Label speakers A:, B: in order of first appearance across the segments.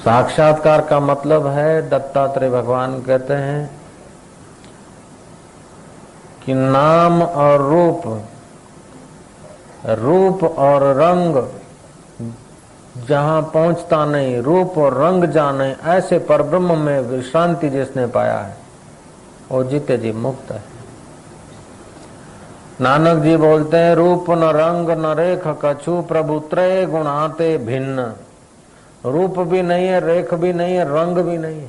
A: साक्षात्कार का मतलब है, दत्तात्रेय भगवान कहते हैं कि नाम और रूप, रूप और रंग जहां पहुंचता नहीं, रूप और रंग जाने, ऐसे परब्रह्म में विश्रांति जिसने पाया है वो जीते जी मुक्त है। नानक जी बोलते हैं, रूप न रंग न रेख कछु प्रभु त्रय गुणाते भिन्न। रूप भी नहीं है, रेख भी नहीं है, रंग भी नहीं है।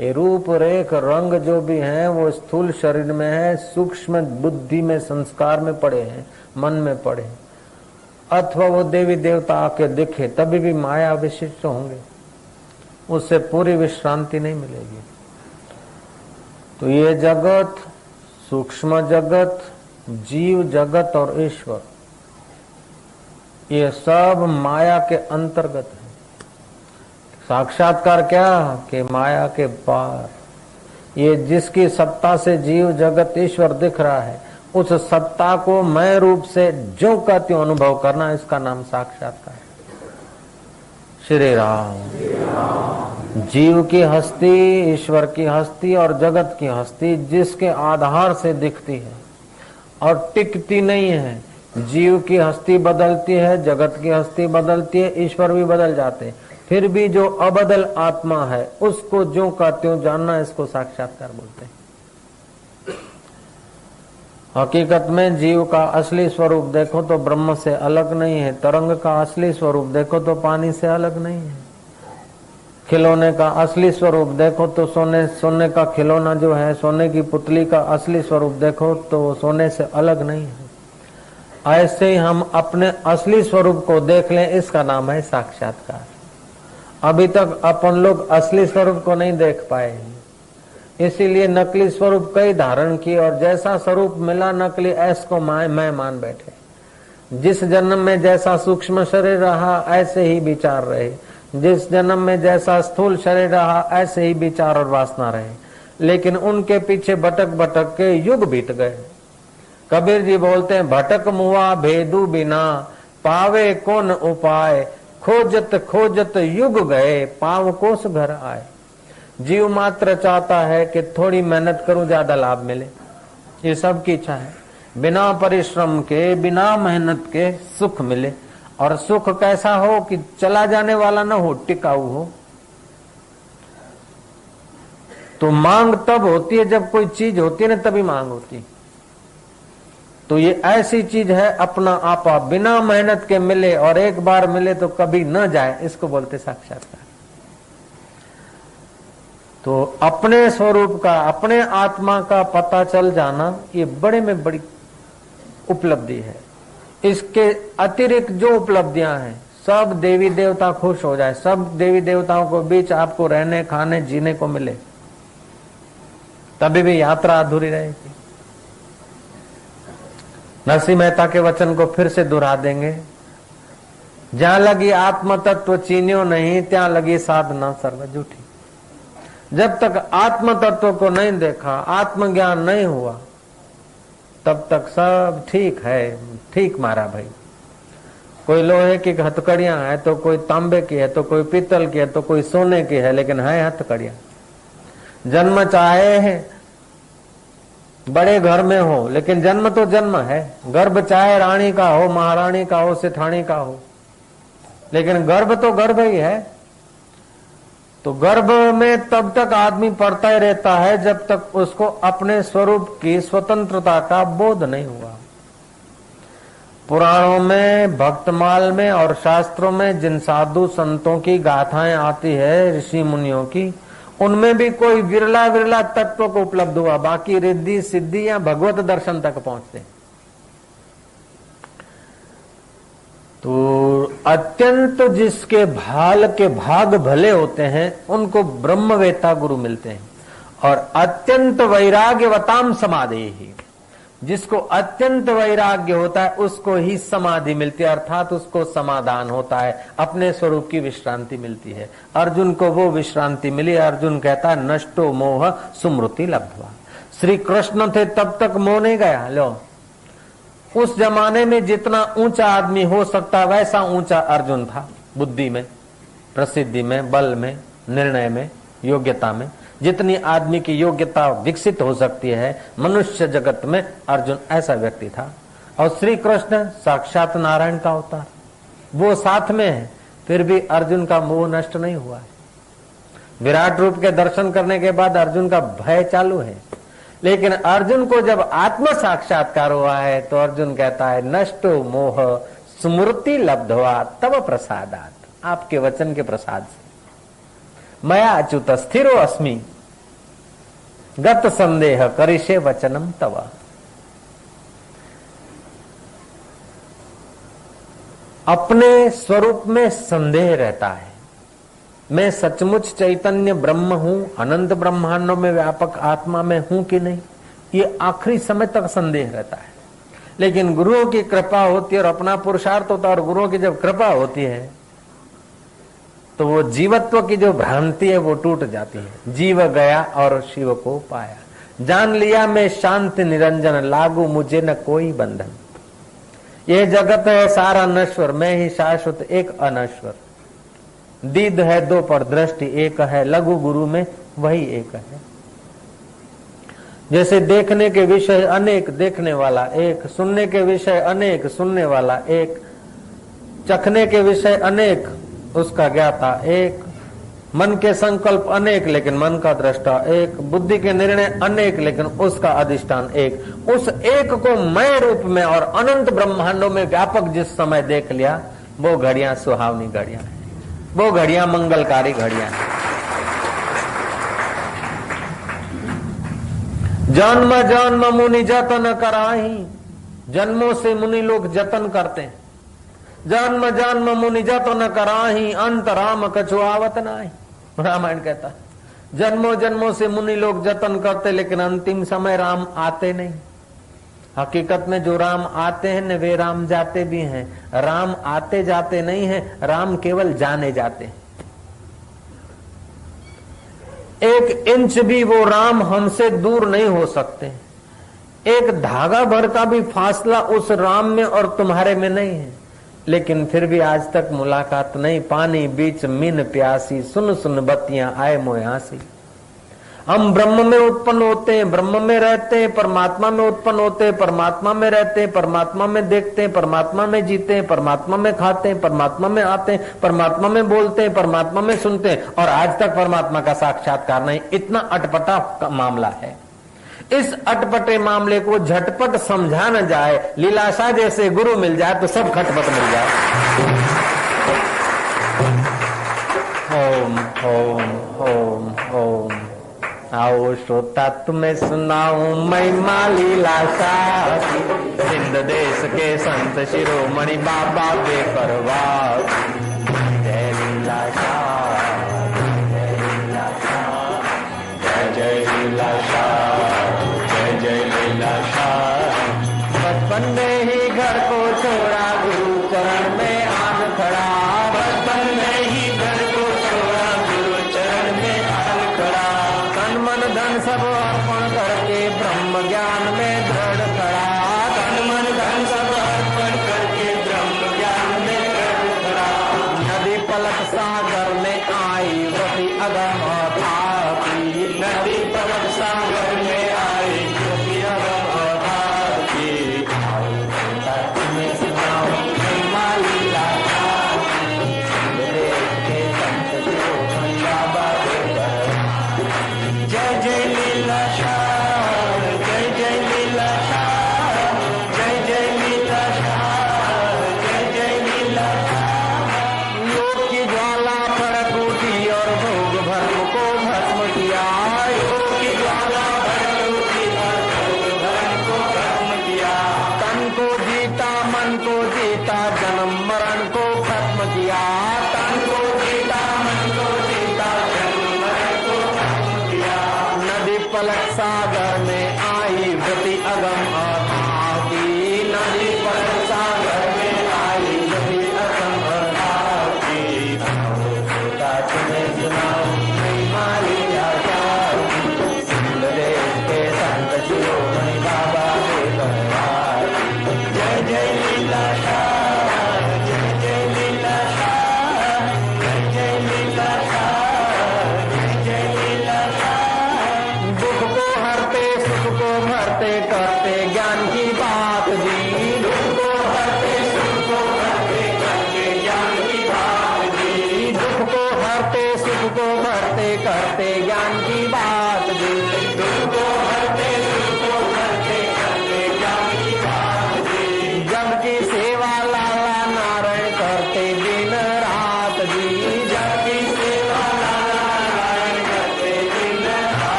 A: ये रूप रेख रंग जो भी हैं वो स्थूल शरीर में है, सूक्ष्म बुद्धि में, संस्कार में पड़े हैं, मन में पड़े हैं। अथवा वो देवी देवता आके दिखे तभी भी माया विशिष्ट होंगे, उससे पूरी विश्रांति नहीं मिलेगी। तो ये जगत, सूक्ष्म जगत, जीव जगत और ईश्वर, ये सब माया के अंतर्गत है। साक्षात्कार क्या कि माया के पार, ये जिसकी सत्ता से जीव जगत ईश्वर दिख रहा है, उस सत्ता को मैं रूप से जो का त्यों अनुभव करना, इसका नाम साक्षात्कार है। श्री राम। जीव की हस्ती, ईश्वर की हस्ती और जगत की हस्ती जिसके आधार से दिखती है और टिकती नहीं है। जीव की हस्ती बदलती है, जगत की हस्ती बदलती है, ईश्वर भी बदल जाते हैं, फिर भी जो अबदल आत्मा है उसको ज्यों का त्यों जानना, इसको साक्षात्कार बोलते हैं। हकीकत में जीव का असली स्वरूप देखो तो ब्रह्म से अलग नहीं है, तरंग का असली स्वरूप देखो तो पानी से अलग नहीं है, खिलौने का असली स्वरूप देखो तो सोने का खिलौना जो है, सोने की पुतली का असली स्वरूप देखो तो सोने से अलग नहीं है। ऐसे ही हम अपने असली स्वरूप को देख लें, इसका नाम है साक्षात्कार। अभी तक अपन लोग असली स्वरूप को नहीं देख पाए, इसीलिए नकली स्वरूप कई धारण किए और जैसा स्वरूप मिला नकली ऐस को मैं मान बैठे। जिस जन्म में जैसा सूक्ष्म शरीर रहा ऐसे ही विचार रहे, जिस जन्म में जैसा स्थूल शरीर रहा ऐसे ही विचार और वासना रहे, लेकिन उनके पीछे भटक भटक के युग बीत गए। कबीर जी बोलते हैं, भटक मुआ भेदू बिना पावे कौन उपाय, खोजत खोजत युग गए पाव कोस घर आए। जीव मात्र चाहता है कि थोड़ी मेहनत करूं, ज्यादा लाभ मिले, ये सबकी इच्छा है। बिना परिश्रम के, बिना मेहनत के सुख मिले, और सुख कैसा हो कि चला जाने वाला न हो, टिकाऊ हो। तो मांग तब होती है जब कोई चीज होती है ना, तभी मांग होती है। तो ये ऐसी चीज है, अपना आपा बिना मेहनत के मिले और एक बार मिले तो कभी न जाए, इसको बोलते साक्षात्कार। तो अपने स्वरूप का, अपने आत्मा का पता चल जाना, ये बड़े में बड़ी उपलब्धि है। इसके अतिरिक्त जो उपलब्धियां हैं, सब देवी देवता खुश हो जाए, सब देवी देवताओं को बीच आपको रहने खाने जीने को मिले, तभी भी यात्रा अधूरी रहेगी। नरसिंह मेहता के वचन को फिर से दोहरा देंगे, जहां लगी आत्म तत्व चीन्यो नहीं, त्यां लगी साधना सर्व झूठी। जब तक आत्म तत्व को नहीं देखा, आत्मज्ञान नहीं हुआ, तब तक सब ठीक है, ठीक मारा भाई। कोई लोहे की हथकड़ियां है तो कोई तांबे की है, तो कोई पीतल की है, तो कोई सोने की है, लेकिन है हथकड़ियां। जन्म चाहे है बड़े घर में हो, लेकिन जन्म तो जन्म है। गर्भ चाहे रानी का हो, महारानी का हो, सेठानी का हो, लेकिन गर्भ तो गर्भ ही है। तो गर्भ में तब तक आदमी पढ़ता ही रहता है जब तक उसको अपने स्वरूप की स्वतंत्रता का बोध नहीं हुआ। पुराणों में, भक्तमाल में और शास्त्रों में जिन साधु संतों की गाथाएं आती है, ऋषि मुनियों की, उनमें भी कोई विरला विरला तत्व को उपलब्ध हुआ, बाकी रिद्धि सिद्धि या भगवत दर्शन तक पहुंचते। तो अत्यंत जिसके भाल के भाग भले होते हैं उनको ब्रह्मवेता गुरु मिलते हैं, और अत्यंत वैराग्यवताम समाधि ही, जिसको अत्यंत वैराग्य होता है उसको ही समाधि मिलती है, अर्थात उसको समाधान होता है, अपने स्वरूप की विश्रांति मिलती है। अर्जुन को वो विश्रांति मिली। अर्जुन कहता है, नष्टो मोह सुमृति लब्ध्वा। श्री कृष्ण थे तब तक मोह नहीं गया। लो, उस जमाने में जितना ऊंचा आदमी हो सकता वैसा ऊंचा अर्जुन था बुद्धि में, प्रसिद्धि में, बल में, निर्णय में, योग्यता में, जितनी आदमी की योग्यता विकसित हो सकती है मनुष्य जगत में, अर्जुन ऐसा व्यक्ति था। और श्री कृष्ण साक्षात नारायण का अवतार, वो साथ में है, फिर भी अर्जुन का मोह नष्ट नहीं हुआ है। विराट रूप के दर्शन करने के बाद अर्जुन का भय चालू है, लेकिन अर्जुन को जब आत्म साक्षात्कार हुआ है तो अर्जुन कहता है नष्टो मोह स्मृति लब्धवा तव प्रसादात, आपके वचन के प्रसाद से मया अच्युत स्थिरो अस्मि गत संदेह करिष्ये वचनम तव। अपने स्वरूप में संदेह रहता है, मैं सचमुच चैतन्य ब्रह्म हूं, अनंत ब्रह्मांडों में व्यापक आत्मा में हूं कि नहीं, ये आखिरी समय तक संदेह रहता है। लेकिन गुरुओं की कृपा होती है और अपना पुरुषार्थ होता है, और गुरुओं की जब कृपा होती है तो वो जीवत्व की जो भ्रांति है वो टूट जाती है। जीव गया और शिव को पाया, जान लिया मैं शांति निरंजन, लागू मुझे न कोई बंधन। यह जगत है सारा नश्वर, मैं ही शाश्वत एक अनश्वर। दीद है दो पर दृष्टि एक है, लघु गुरु में वही एक है। जैसे देखने के विषय अनेक, देखने वाला एक, सुनने के विषय अनेक, सुनने वाला एक, चखने के विषय अनेक, उसका ज्ञाता एक, मन के संकल्प अनेक लेकिन मन का दृष्टा एक, बुद्धि के निर्णय अनेक लेकिन उसका अधिष्ठान एक। उस एक को मैं रूप में और अनंत ब्रह्मांडों में व्यापक जिस समय देख लिया, वो घड़ियां सुहावनी घड़ियां हैं, वो घड़ियां मंगलकारी घड़ियां हैं। जन्म जन्म मुनि जतन कराही, जन्मों से मुनि लोग जतन करते हैं। जन्म जन्म मुनि जतन कराही, अंत राम कछुआवत नाही, रामायण कहता है। जन्मों जन्मों से मुनि लोग जतन करते लेकिन अंतिम समय राम आते नहीं। हकीकत में जो राम आते हैं न वे राम जाते भी हैं। राम आते जाते नहीं है, राम केवल जाने जाते हैं। एक इंच भी वो राम हमसे दूर नहीं हो सकते। एक धागा भर का भी फासला उस राम में और तुम्हारे में नहीं है, लेकिन फिर भी आज तक मुलाकात नहीं। पानी बीच मीन प्यासी, सुन सुन बत्तियां आए मोए हंसी। हम ब्रह्म में उत्पन्न होते हैं, ब्रह्म में रहते हैं, परमात्मा में उत्पन्न होते हैं, परमात्मा में रहते हैं, परमात्मा में देखते हैं, परमात्मा में जीते हैं, परमात्मा में खाते हैं, परमात्मा में आते हैं, परमात्मा में बोलते हैं, परमात्मा में सुनते हैं, और आज तक परमात्मा का साक्षात्कार नहीं। इतना अटपटा मामला है। इस अटपटे मामले को झटपट समझा न जाए, लीलाशाह जैसे गुरु मिल जाए तो सब खटपट मिल जाए। ओम ओम ओम ओम। आओ श्रोता तुम्हें सुनाऊं महिमा लीलाशाह की, सिंध देश के संत शिरोमणि बाबा बेपरवाह। जय लीलाशाह, जय लीलाशाह, जय जय लीलाशाह, जय जय लीलाशाह। बचपन में ही घर को छोड़ा, गुरु चरण में आन खड़ा। बचपन में ही घर को छोड़ा, गुरु चरण में आन खड़ा। तन मन धन सब अर्पण करके ब्रह्म ज्ञान में दृढ़ खड़ा। तन मन धन सब अर्पण करके ब्रह्म ज्ञान में दृढ़ खड़ा।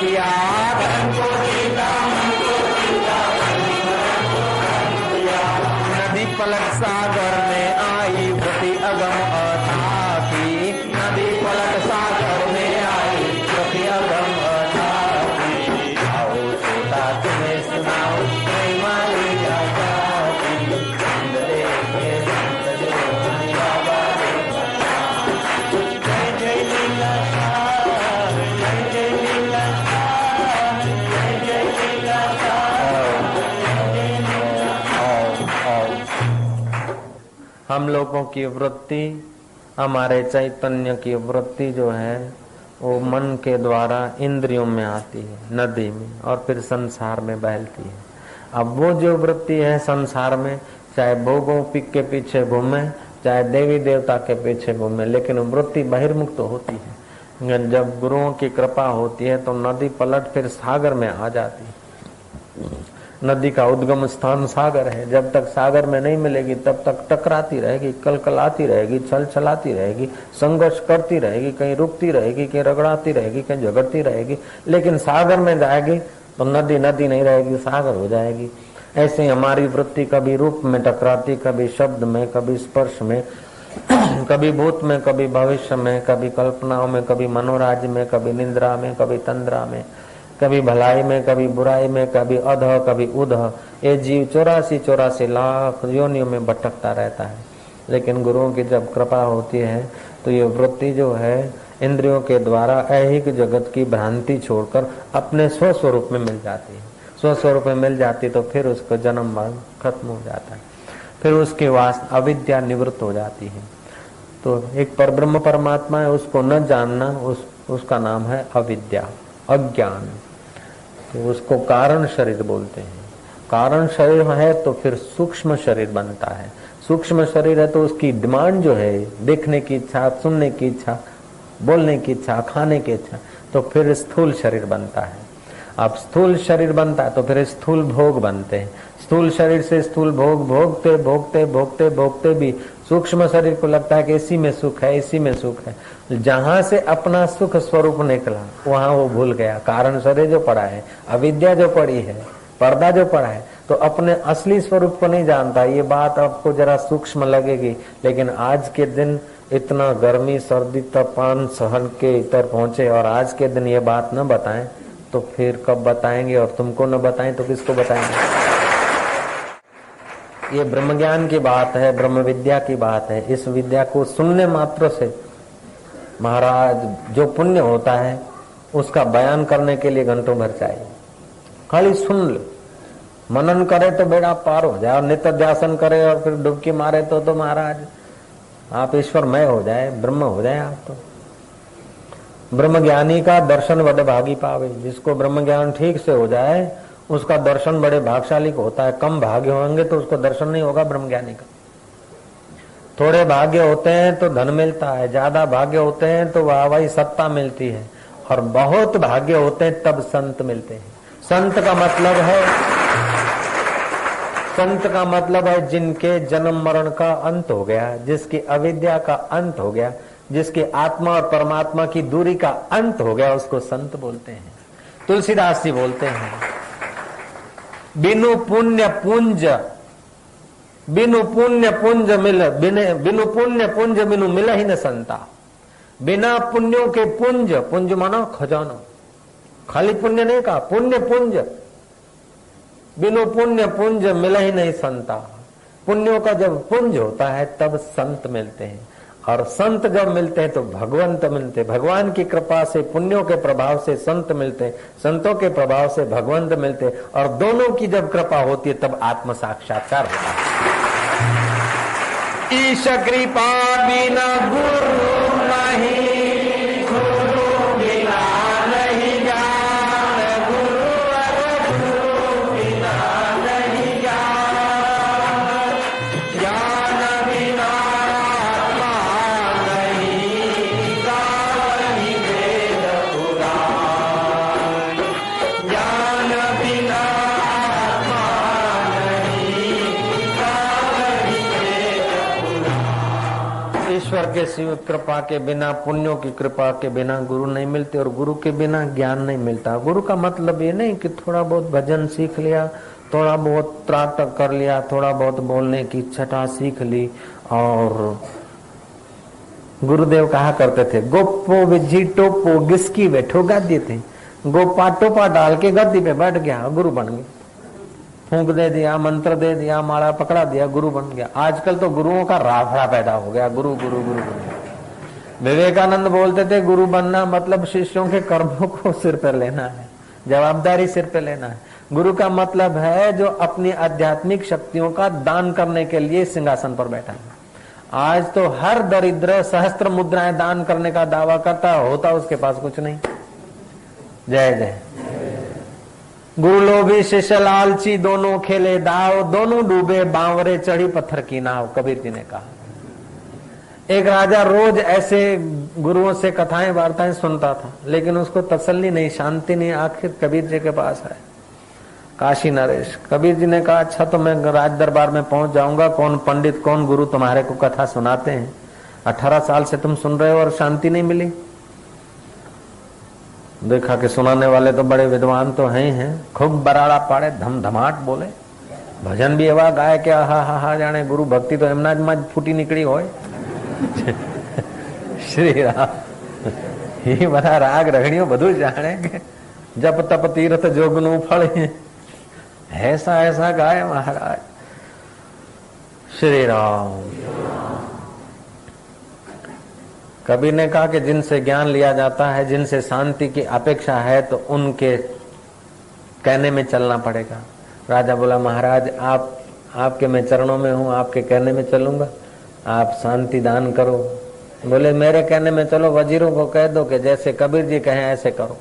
A: किया, धन को जीता, मन को जीता, नदी पलट सागर में आई, प्रति अगम अथाह की, नदी पलट सागर में आई, प्रति अगम अथाह की। आओ छोटा तुम्हें सुनाओ प्रेमाली गाथा की, सुंदरे के संत जो हरि बाबा रे। जय जय लीला सार, जय जय लीला सार, जय जय लीला सार, जय जय लीला सार। हम लोगों की वृत्ति, हमारे चैतन्य की वृत्ति जो है वो मन के द्वारा इंद्रियों में आती है, नदी में, और फिर संसार में बहती है। अब वो जो वृत्ति है संसार में, चाहे भोगों के पीछे घूमे, चाहे देवी देवता के पीछे घूमे, लेकिन वृत्ति बहिर्मुक्त होती है। जब गुरुओं की कृपा होती है तो नदी पलट फिर सागर में आ जाती है। नदी का उद्गम स्थान सागर है। जब तक सागर में नहीं मिलेगी तब तक टकराती रहेगी, कलकलाती रहेगी, छल छलाती रहेगी, संघर्ष करती रहेगी, कहीं रुकती रहेगी, कहीं रगड़ाती रहेगी, कहीं झगड़ती रहेगी। लेकिन सागर में जाएगी तो नदी नदी नहीं रहेगी, सागर हो जाएगी। ऐसे ही हमारी वृत्ति कभी रूप में टकराती, कभी शब्द में, कभी स्पर्श में, कभी भूत में, कभी भविष्य में, कभी कल्पनाओं में, कभी मनोराज्य में, कभी निद्रा में, कभी तंद्रा में, कभी भलाई में, कभी बुराई में, कभी अधः, कभी उधः। ये जीव 84 लाख योनियों में भटकता रहता है। लेकिन गुरुओं की जब कृपा होती है तो ये वृत्ति जो है इंद्रियों के द्वारा ऐहिक जगत की भ्रांति छोड़कर अपने स्वस्वरूप में मिल जाती है। स्वस्वरूप में मिल जाती तो फिर उसका जन्म मरण खत्म हो जाता है, फिर उसके वास अविद्या निवृत्त हो जाती है। तो एक परब्रह्म परमात्मा है, उसको न जानना उसका नाम है अविद्या, अज्ञान। तो उसको कारण शरीर बोलते हैं। कारण शरीर है तो फिर सूक्ष्म शरीर बनता है। सूक्ष्म शरीर है तो उसकी डिमांड जो है, देखने की इच्छा, सुनने की इच्छा, बोलने की इच्छा, खाने की इच्छा, तो फिर स्थूल शरीर बनता है। अब स्थूल शरीर बनता है तो फिर स्थूल भोग बनते हैं। स्थूल शरीर से स्थूल भोग भोगते भोगते भोगते भोगते भी सूक्ष्म शरीर को लगता है कि इसी में सुख है, इसी में सुख है। जहां से अपना सुख स्वरूप निकला वहां वो भूल गया। कारण शरीर जो पड़ा है, अविद्या जो पड़ी है, पर्दा जो पड़ा है, तो अपने असली स्वरूप को नहीं जानता। ये बात आपको जरा सूक्ष्म लगेगी, लेकिन आज के दिन इतना गर्मी, सर्दी, तूफान सहन के इतर पहुंचे और आज के दिन ये बात न बताएं तो फिर कब बताएंगे, और तुमको न बताएं तो किसको बताएंगे। ये ब्रह्म ज्ञान की बात है, ब्रह्म विद्या की बात है। इस विद्या को सुनने मात्र से महाराज जो पुण्य होता है उसका बयान करने के लिए घंटों भर चाहिए। खाली सुन ले, मनन करे तो बेड़ा पार हो जाए, और नित्य ध्यान करे और फिर डुबकी मारे तो महाराज आप ईश्वरमय हो जाए, ब्रह्म हो जाए आप। तो ब्रह्म ज्ञानी का दर्शन वड भागी पावे। जिसको ब्रह्म ज्ञान ठीक से हो जाए उसका दर्शन बड़े भाग्यशाली को होता है। कम भाग्य होंगे तो उसको दर्शन नहीं होगा ब्रह्म ज्ञानी का। थोड़े भाग्य होते हैं तो धन मिलता है, ज्यादा भाग्य होते हैं तो वाहवाही सत्ता मिलती है, और बहुत भाग्य होते हैं तब संत मिलते हैं। संत का मतलब है जिनके जन्म मरण का अंत हो गया, जिसकी अविद्या का अंत हो गया, जिसकी आत्मा और परमात्मा की दूरी का अंत हो गया, उसको संत बोलते हैं। तुलसीदास जी बोलते हैं, बिनु पुण्य पुंज बिनु मिल ही न संता। बिना पुण्यों के पुंज, पुंज मानो खजाना, खाली पुण्य नहीं कहा, पुण्य पुंज, बिनु पुण्य पुंज मिल ही नहीं संता। पुण्यों का जब पुंज होता है तब संत मिलते हैं, और संत जब मिलते हैं तो भगवंत मिलते हैं। भगवान की कृपा से, पुण्यों के प्रभाव से संत मिलते हैं, संतों के प्रभाव से भगवंत मिलते हैं, और दोनों की जब कृपा होती है तब आत्म साक्षात्कार होता है। ईश कृपा बिना गुरु नहीं, गुरु बिना नहीं ज्ञान, गुरु बिना नहीं ज्ञान, ज्ञान बिना आत्मा नहीं, गावहि वेद पुराण, ज्ञान बिना आत्मा नहीं, गावहि वेद पुराण। ईश्वर के शिव कृपा के बिना, पुण्यों की कृपा के बिना गुरु नहीं मिलते, और गुरु के बिना ज्ञान नहीं मिलता। गुरु का मतलब ये नहीं कि थोड़ा बहुत भजन सीख लिया, थोड़ा बहुत त्राटक कर लिया, थोड़ा बहुत बोलने की छटा सीख ली। और गुरुदेव कहा करते थे, गोपो विझी टोपो गिसकी बैठो गादी थे। गोपा टोपा डाल के गद्दी पे बैठ गया, गुरु बन गया। फूंक दे दिया, मंत्र दे दिया, माला पकड़ा दिया, गुरु बन गया। आजकल तो गुरुओं का राफड़ा पैदा हो गया, गुरु गुरु गुरु गुरु। विवेकानंद बोलते थे, गुरु बनना मतलब शिष्यों के कर्मों को सिर पर लेना है, जवाबदारी सिर पर लेना है। गुरु का मतलब है जो अपनी आध्यात्मिक शक्तियों का दान करने के लिए सिंहासन पर बैठा है। आज तो हर दरिद्र सहस्त्र मुद्राएं दान करने का दावा करता, होता उसके पास कुछ नहीं। जय जय। गुरु लोभी शिष्य लालची, दोनों खेले दाव, दोनों डूबे बावरे चढ़ी पत्थर की नाव, कबीर जी ने कहा। एक राजा रोज ऐसे गुरुओं से कथाएं वार्ताएं सुनता था, लेकिन उसको तसल्ली नहीं, शांति नहीं। आखिर कबीर जी के पास आए काशी नरेश। कबीर जी ने कहा, अच्छा तो मैं राज दरबार में पहुंच जाऊंगा, कौन पंडित कौन गुरु तुम्हारे को कथा सुनाते हैं? 18 साल से तुम सुन रहे हो और शांति नहीं मिली। देखा कि सुनाने वाले तो बड़े विद्वान तो हैं, खूब बराड़ा पाड़े, धमधमाट बोले, भजन भी एवा गाय के हा जाने गुरु भक्ति तो एमना ज फूटी निकली होय। श्री राम ये बड़ा राग रगड़ियों बधु जाने के जप तप तीर्थ जोगनु फल, ऐसा ऐसा गाय महाराज। श्री राम। कबीर ने कहा कि जिनसे ज्ञान लिया जाता है, जिनसे शांति की अपेक्षा है, तो उनके कहने में चलना पड़ेगा। राजा बोला, महाराज आपके मैं चरणों में हूँ, आपके कहने में चलूंगा, आप शांति दान करो। बोले, मेरे कहने में चलो, वजीरों को कह दो कि जैसे कबीर जी कहें ऐसे करो।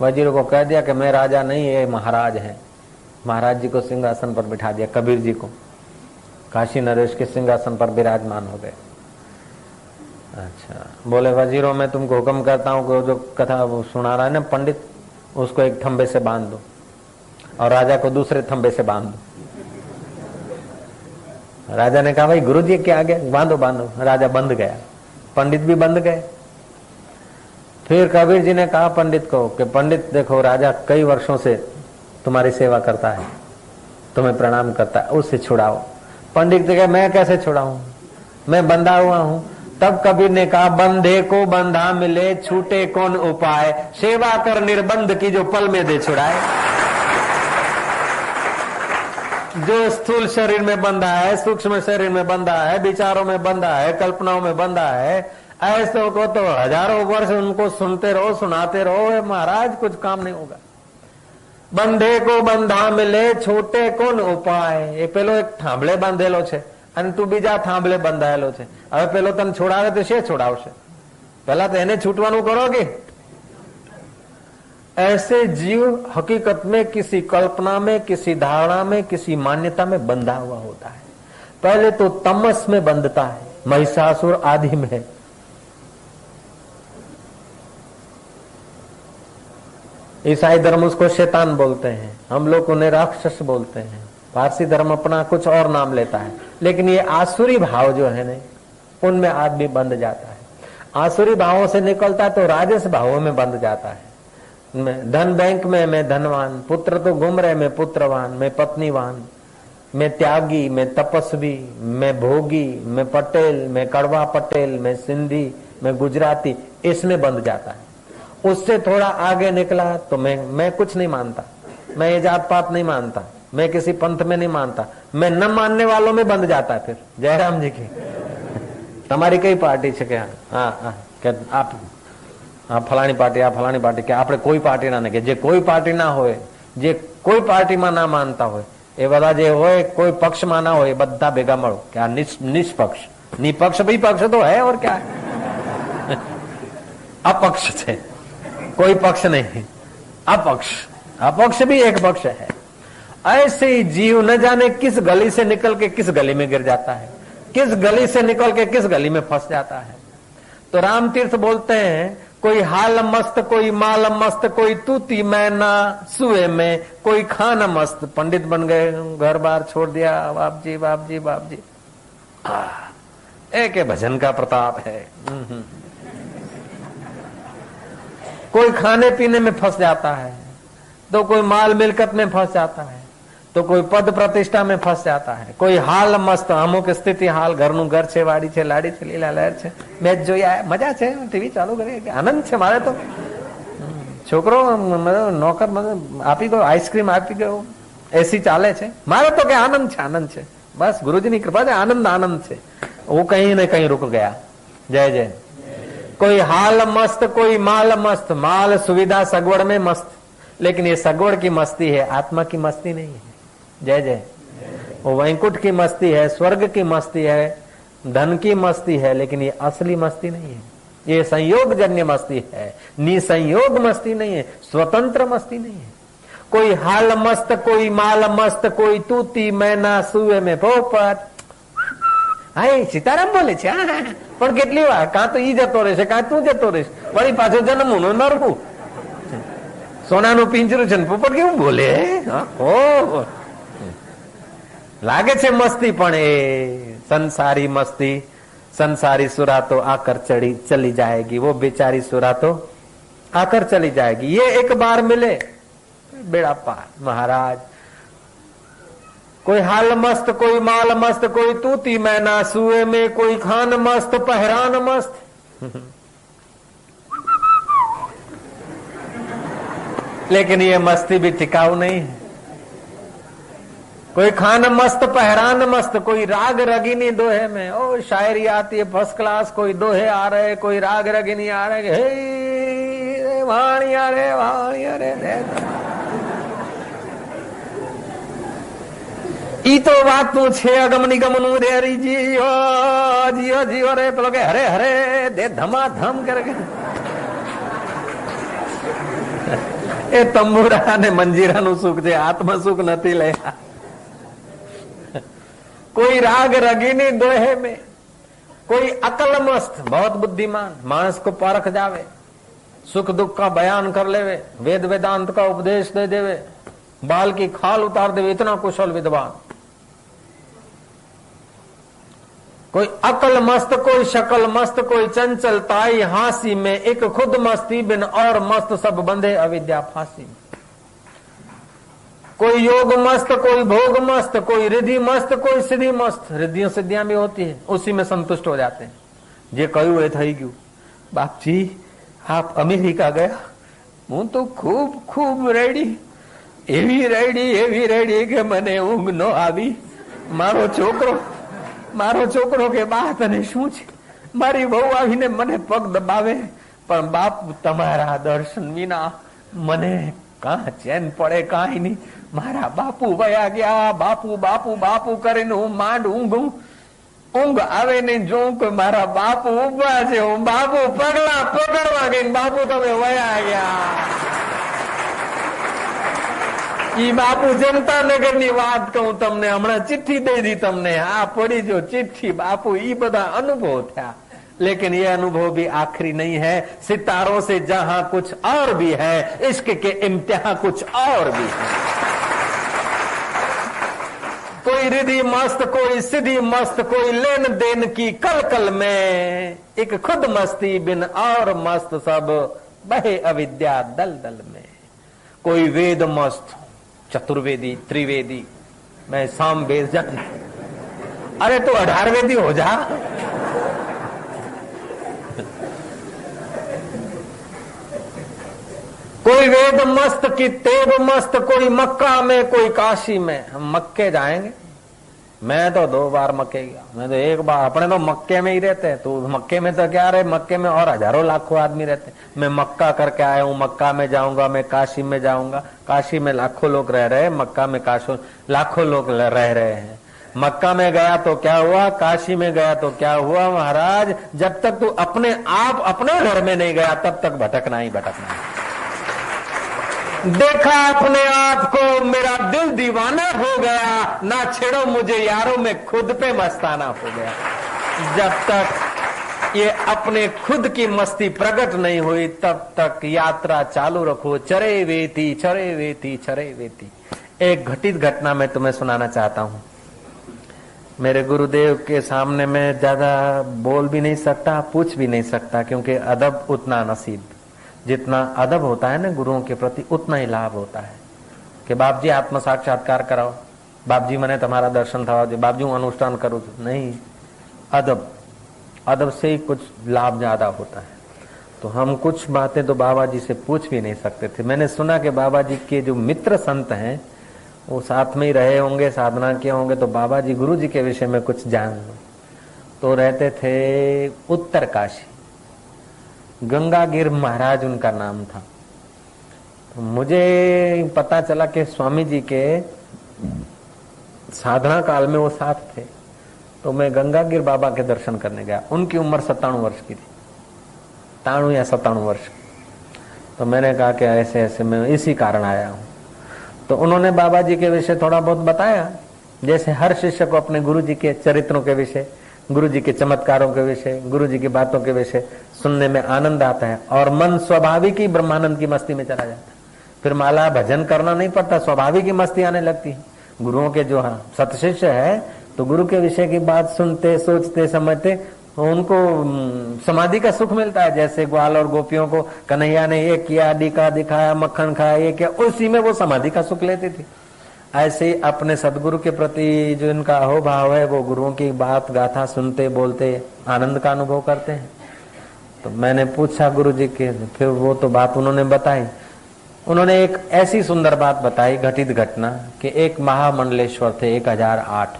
A: वजीरों को कह दिया कि मैं राजा नहीं, ये महाराज है। महाराज जी को सिंहासन पर बिठा दिया, कबीर जी को काशी नरेश के सिंहासन पर विराजमान हो गए। अच्छा, बोले वजीरों में तुमको हुक्म करता हूँ कि जो कथा वो सुना रहा है ना पंडित, उसको एक थंबे से बांध दो और राजा को दूसरे थंबे से बांध दो। राजा ने कहा, भाई गुरु जी के आगे बांधो बांधो। राजा बंध गया, पंडित भी बंध गए। फिर कबीर जी ने कहा पंडित को कि पंडित देखो, राजा कई वर्षों से तुम्हारी सेवा करता है, तुम्हें प्रणाम करता है, उससे छुड़ाओ। पंडित ने कहा, मैं कैसे छुड़ाऊं, मैं बंधा हुआ हूं। तब कबीर ने कहा, बंधे को बंधा मिले, छूटे कौन उपाय, सेवा कर निर्बंध की जो पल में दे छुड़ाए। जो स्थूल शरीर में बंधा है, सूक्ष्म शरीर में बंधा है, विचारों में बंधा है, कल्पनाओं में बंधा है, ऐसों को तो हजारों वर्ष उनको सुनते रहो, सुनाते रहो, महाराज कुछ काम नहीं होगा। બંધે કો બંધા મિલે, છોટે કોણ ઉપાય। એ પેલો એક થાંભલે બાંધેલો છે અને તું બીજા થાંભલે બંધાયેલો છે। હવે પેલો તને છોડાવે તો શे છોડાવશે? પહેલા તો એને છૂટવાનું કરો કે। ऐसे जीव हकीकत में किसी कल्पना में, किसी धारणा में, किसी मान्यता में बंधा हुआ होता है। पहले तो तमस में बंधता है, महिषासुर आदि में। ईसाई धर्म उसको शैतान बोलते हैं, हम लोग उन्हें राक्षस बोलते हैं। पारसी धर्म अपना कुछ और नाम लेता है, लेकिन ये आसुरी भाव जो है ना, उनमें आदमी बंध जाता है। आसुरी भावों से निकलता तो राजस भावों में बंध जाता है। धन बैंक में मैं धनवान, पुत्र तो घूम रहे मैं पुत्रवान, मैं पत्नीवान, मैं त्यागी, मैं तपस्वी, मैं भोगी, मैं पटेल, मैं कड़वा पटेल, मैं सिंधी, मैं गुजराती, इसमें बंध जाता है। उससे थोड़ा आगे निकला तो मैं कुछ नहीं मानता, मैं ये जात पात नहीं मानता, मैं किसी पंथ में नहीं मानता, मैं न मानने वालों में बंध जाता है। फिर जयराम जी की તમારી કઈ પાર્ટી છે કે આ ફલાણી પાર્ટી, આ ફલાણી પાર્ટી, કે આપણે કોઈ પાર્ટી ના, કે જે કોઈ પાર્ટી ના હોય, જે કોઈ પાર્ટીમાં ના માનતા હોય, એ બધા જે હોય કોઈ પક્ષમાં ના હોય, એ બધા ભેગા મળો કે આ નિષ્પક્ષ, નિપક્ષ વિપક્ષ तो है और क्या है, अपक्ष છે, कोई पक्ष नहीं, अपक्ष, अपक्ष भी एक पक्ष है। ऐसे ही जीव न जाने किस गली से निकल के किस गली में गिर जाता है, किस गली से निकल के किस गली में फंस जाता है। तो राम तीर्थ बोलते हैं, कोई हाल मस्त, कोई माल मस्त, कोई तूती मैना सुए में, कोई खान मस्त। पंडित बन गए, घर बार छोड़ दिया, बाप जी बाप जी बाप जी। एक भजन का प्रताप है। कोई खाने पीने में फंस जाता है, तो कोई माल मिलकत में फंस जाता है, तो कोई पद प्रतिष्ठा में फंस जाता है, कोई हाल मस्त अमुक स्थिति हाल घरનું ઘર છે, વાડી છે, લાડી છે, લીલા લહેર છે, મેચ જોઈ આયા, મજા છે, ટીવી ચાલુ કરી, આનંદ છે મારે તો, છોકરો નોકર આપી ગયો, આઈસ્ક્રીમ આપી ગયો, એસી ચાલે છે, મારે તો કે આનંદ છે, આનંદ છે, બસ ગુરુજીની કૃપા છે, આનંદ આનંદ છે। वो कहीं न कहीं रुक गया। जय जय। कोई हाल मस्त, कोई माल मस्त, माल सुविधा सगवड़ में मस्त, लेकिन ये सगवड़ की मस्ती है, आत्मा की मस्ती नहीं है। जय जय। वो वैकुंठ की मस्ती है, स्वर्ग की मस्ती है, धन की मस्ती है, लेकिन ये असली मस्ती नहीं है। ये संयोग जन्य मस्ती है, निसंयोग मस्ती नहीं है, स्वतंत्र मस्ती नहीं है। कोई हाल मस्त, कोई माल मस्त, कोई तूती मैना सुए में पोपट। હા સીતારામ બોલે છે, પણ કેટલી વાર કાં તો ઈ જતો રહેશે, કાં તું જતો રહીશ, વળી પાછો જન્મવું ને મરવું। સોનાનું પિંજરું છે ને પોપટ કેવું બોલે, લાગે છે મસ્તી, પણ એ संसारी मस्ती, संसारी सुरा तो आकर चली जाएगी, वो बेचारी सुरा तो आकर चली जाएगी। ये एक बार मिले बेड़ा पार। महाराज कोई हाल मस्त, कोई माल मस्त, कोई तूती मैना सुए में, कोई खान मस्त, पहरान मस्त। लेकिन ये मस्ती भी टिकाऊ नहीं है। कोई खान मस्त, पहरान मस्त, कोई राग रगिनी दोहे में, ओ शायरी आती है फर्स्ट क्लास, कोई दोहे आ रहे, कोई राग रगिनी आ रहे, हे वाणिया रे वाणिया रे। ઈ તો વાતનું છે અગમ નિગમનું રે હરી જીઓ જીઓ જીઓ રે પેલો કે હરે હરે દે ધમાધમ કરે કે એ તંબુરા અને મંજીરાનું સુખ છે, આત્મ સુખ નથી લે। कोई राग रगीनी दोहे में, कोई अकल मस्त, बहुत बुद्धिमान मानस को परख जावे, सुख दुख का बयान कर लेवे, वेद वेदांत का उपदेश दे देवे, बाल की खाल उतार देवे, इतना कुशल विद्वान। कोई अकल मस्त, कोई शकल मस्त, कोई चंचलताई हासी में, एक खुद मस्ती बिन और मस्त, सब बंधे अविद्या फांसी में। कोई योग मस्त, कोई भोग मस्त, कोई रिद्धि मस्त, कोई सिद्धि मस्त। रिद्धियों सिद्धियां भी होती है, उसी में संतुष्ट हो जाते हैं। जे कहू ए थई गयु। बाप जी आप अमेरिका गया, हूँ तो खूब खूब रेडी, एवी रेडी के मने ऊंघ न आवी। मारो छोकरो के बा तने शुं छे, मारी वहू आवीने मने पग दबावे, पण बाप तमारा दर्शन विना मने कहाँ चैन पड़े, काई नहीं। मारा बापू वया गया, बापू बापू बापू करीने हूँ मांड ऊंघू, ऊंघ आवे नहीं, जो कोई मारा बापू उभा छे, हूँ बापू पगला पकड़वा गई, बापू तमे वया गया। ई बापू जनतानगर नी बात कहूं तमने, हमणां चिट्ठी दे दी तमने, आ पड़ी जो चिट्ठी बापू, ई बधा अनुभव थया। लेकिन ये अनुभव भी आखिरी नहीं है, सितारों से जहां कुछ और भी है, इश्क के इम्तिहान कुछ और भी है। कोई रिद्धि मस्त, कोई सिद्धि मस्त, कोई लेन देन की कल कल में, एक खुद मस्ती बिन और मस्त, सब बहे अविद्या दल दल में। कोई वेद मस्त, चतुर्वेदी त्रिवेदी, मैं साम वेद जान, अरे तो 18 वेदी हो जा। कोई वेद मस्त की तेब मस्त, कोई मक्का में, कोई काशी में। हम मक्के जाएंगे, मैं तो 2 बार मक्के गया, मैं तो 1 बार। अपने तो मक्के में ही रहते हैं, तो मक्के में तो क्या रहे, मक्के में और हजारों लाखों आदमी रहते हैं। मैं मक्का करके आया हूँ, मक्का में जाऊंगा, मैं काशी में जाऊंगा, काशी में लाखों लोग रह रहे हैं, मक्का में लाखों लोग रह रहे हैं। मक्का में गया तो क्या हुआ, काशी में गया तो क्या हुआ। महाराज जब तक तू अपने आप अपने घर में नहीं गया, तब तक भटकना ही भटकना है। देखा अपने आप को, मेरा दिल दीवाना हो गया, ना छेड़ो मुझे यारों में खुद पे मस्ताना हो गया। जब तक ये अपने खुद की मस्ती प्रकट नहीं हुई, तब तक यात्रा चालू रखो। चरे वेती चरे वेती चरे वेती। एक घटित घटना मैं तुम्हें सुनाना चाहता हूं। मेरे गुरुदेव के सामने मैं ज्यादा बोल भी नहीं सकता, पूछ भी नहीं सकता, क्योंकि अदब उतना नसीब, जितना अदब होता है ना गुरुओं के प्रति उतना ही लाभ होता है कि बाप जी आत्म साक्षात्कार कराओ, बाप जी मैंने तुम्हारा दर्शन थवा दे, बाप जी हूँ अनुष्ठान करूँ, नहीं, अदब, अदब से ही कुछ लाभ ज्यादा होता है। तो हम कुछ बातें तो बाबा जी से पूछ भी नहीं सकते थे। मैंने सुना कि बाबा जी के जो मित्र संत हैं वो साथ में ही रहे होंगे, साधना किए होंगे, तो बाबा जी गुरु जी के विषय में कुछ जान लो। तो रहते थे उत्तर काशी, गंगागिर महाराज उनका नाम था। तो मुझे पता चला कि स्वामी जी के साधना काल में वो साथ थे। तो मैं गंगागिर बाबा के दर्शन करने गया। उनकी उम्र 97 वर्ष की थी, 93 या 97 वर्ष। तो मैंने कहा कि ऐसे ऐसे मैं इसी कारण आया हूँ। तो उन्होंने बाबा जी के विषय थोड़ा बहुत बताया, जैसे हर शिष्य को अपने गुरु जी के चरित्रों के विषय, गुरु जी के चमत्कारों के विषय, गुरु जी की बातों के विषय सुनने में आनंद आता है और मन स्वाभाविक ही ब्रह्मानंद की मस्ती में चला जाता है। फिर माला भजन करना नहीं पड़ता, स्वाभाविक ही मस्ती आने लगती है। गुरुओं के जो सत शिष्य है तो गुरु के विषय की बात सुनते, सोचते, समझते उनको समाधि का सुख मिलता है। जैसे ग्वाल और गोपियों को कन्हैया ने ये किया, डीका दिखाया, मक्खन खाया, ये किया, उसी में वो समाधि का सुख लेती थी। ऐसे ही अपने सदगुरु के प्रति जो इनका अहोभाव है, वो गुरुओं की बात गाथा सुनते बोलते आनंद का अनुभव करते हैं। तो मैंने पूछा गुरु जी के, फिर वो तो बात उन्होंने बताई। उन्होंने एक ऐसी सुंदर बात बताई, घटित घटना, कि एक महामंडलेश्वर थे 1008,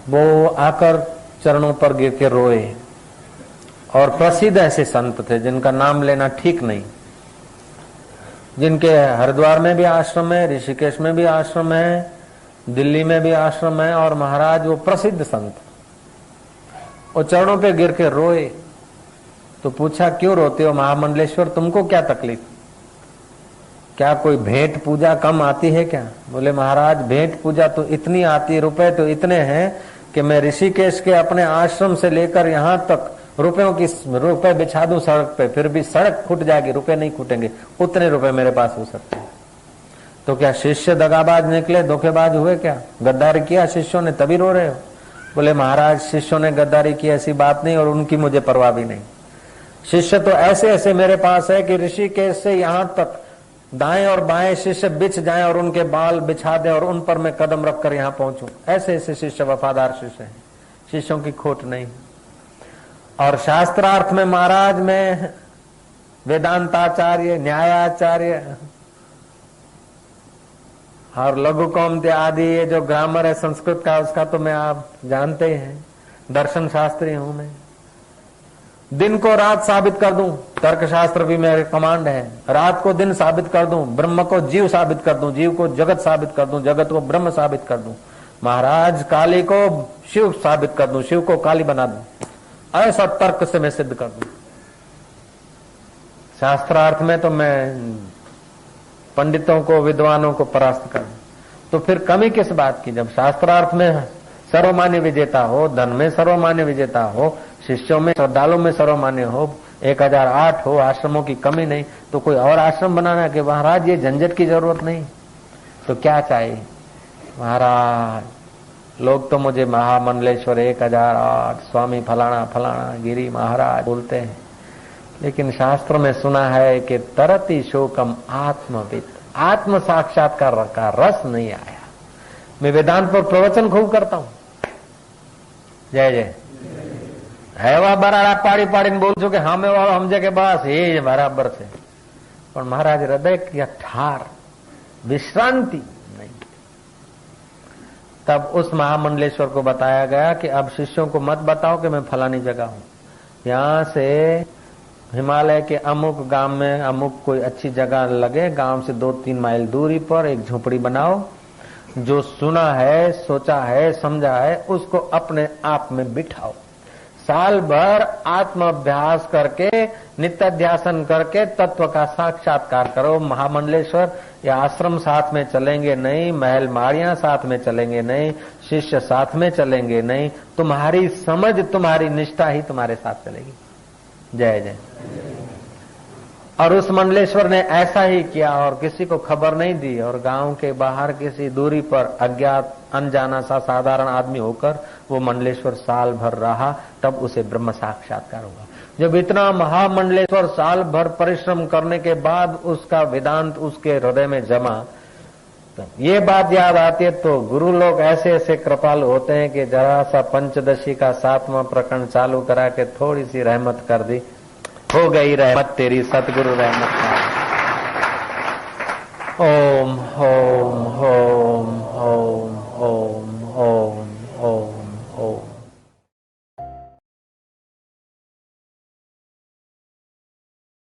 A: वो आकर चरणों पर गिर के रोए। और प्रसिद्ध ऐसे संत थे जिनका नाम लेना ठीक नहीं, जिनके हरिद्वार में भी आश्रम है, ऋषिकेश में भी आश्रम है, दिल्ली में भी आश्रम है, और महाराज वो प्रसिद्ध संत, वो चरणों पे गिर के रोए। तो पूछा क्यों रोते हो महामंडलेश्वर, तुमको क्या तकलीफ, क्या कोई भेंट पूजा कम आती है क्या? बोले महाराज भेंट पूजा तो इतनी आती है, रुपए तो इतने हैं कि मैं ऋषिकेश के अपने आश्रम से लेकर यहाँ तक रुपए बिछा दूं सड़क पे, फिर भी सड़क फूट जाएगी, रुपए नहीं फूटेंगे, उतने रुपए मेरे पास हो सकते हैं। तो क्या शिष्य दगाबाज निकले, धोखेबाज हुए क्या? गद्दारी किया शिष्यों ने तभी रो रहे हो? बोले महाराज शिष्यों ने गद्दारी की ऐसी बात नहीं, और उनकी मुझे परवाह भी नहीं। शिष्य तो ऐसे ऐसे मेरे पास है कि ऋषिकेश से यहाँ तक दाएं और बाएं शिष्य बिछ जाएं और उनके बाल बिछा दें और उन पर मैं कदम रखकर यहाँ पहुंचूं। ऐसे ऐसे शिष्य वफादार शिष्य हैं, शिष्यों की खोट नहीं। और शास्त्रार्थ में महाराज में वेदांताचार्य, न्यायाचार्य और लघु कौमते आदि, ये जो ग्रामर है संस्कृत का, उसका तो मैं आप जानते ही हैं, दर्शन शास्त्री हूं मैं। दिन को रात साबित कर दूं, तर्क शास्त्र भी मेरे कमांड है। रात को दिन साबित कर दूं, ब्रह्म को जीव साबित कर दूं, जीव को जगत साबित कर दूं, जगत को ब्रह्म साबित कर दूं, महाराज काली को शिव साबित कर दूं, शिव को काली बना दूं, ऐसा तर्क से मैं सिद्ध कर दूं। शास्त्रार्थ में तो मैं पंडितों को, विद्वानों को परास्त कर दूं। तो फिर कमी किस बात की, जब शास्त्रार्थ में सर्वमान्य विजेता हो, धन में सर्वमान्य विजेता हो, शिष्यों में, श्रद्धालुओं में सर्वमान्य हो, 1008 हो, आश्रमों की कमी नहीं, तो कोई और आश्रम बनाना कि महाराज ये झंझट की जरूरत नहीं। तो क्या चाहिए महाराज? लोग तो मुझे महामंडलेश्वर 1008 स्वामी फलाना फलाना गिरी महाराज बोलते हैं, लेकिन शास्त्र में सुना है कि तरति शोकम आत्मविद, आत्म साक्षात्कार का रस नहीं आया। मैं वेदांत पर प्रवचन खूब करता हूं, जय जय है वह बराड़ा पाड़ी पाड़ी बोल चुके કે હામે વાળો સમજે કે બસ એ બરાબર છે, પણ महाराज हृदय की ठार विश्रांति नहीं। तब उस महामंडलेश्वर को बताया गया कि अब शिष्यों को मत बताओ कि मैं फलानी जगह हूं, यहां से हिमालय के अमुक गांव में अमुक कोई अच्छी जगह लगे, गांव से 2-3 माइल दूरी पर एक झोपड़ी बनाओ, जो सुना है, सोचा है, समझा है, उसको अपने आप में बिठाओ, साल भर आत्म अभ्यास करके, नित्याध्यासन करके तत्व का साक्षात्कार करो। महामंडलेश्वर ये आश्रम साथ में चलेंगे नहीं, महल माड़ियां साथ में चलेंगे नहीं, शिष्य साथ में चलेंगे नहीं, तुम्हारी समझ, तुम्हारी निष्ठा ही तुम्हारे साथ चलेगी। जय जय। और उस मंडलेश्वर ने ऐसा ही किया और किसी को खबर नहीं दी, और गांव के बाहर किसी दूरी पर अज्ञात अनजाना सा साधारण आदमी होकर वो मंडलेश्वर साल भर रहा, तब उसे ब्रह्म साक्षात्कार हुआ। जब इतना महामंडलेश्वर साल भर परिश्रम करने के बाद उसका वेदांत उसके हृदय में जमा, तो ये बात याद आती है। तो गुरु लोग ऐसे ऐसे कृपालु होते हैं कि जरा सा पंचदशी का 7वां प्रकरण चालू करा के थोड़ी सी रहमत कर दी, हो गई रहमत तेरी सतगुरु रहमत का। ओम ओम ओम ओम ओम।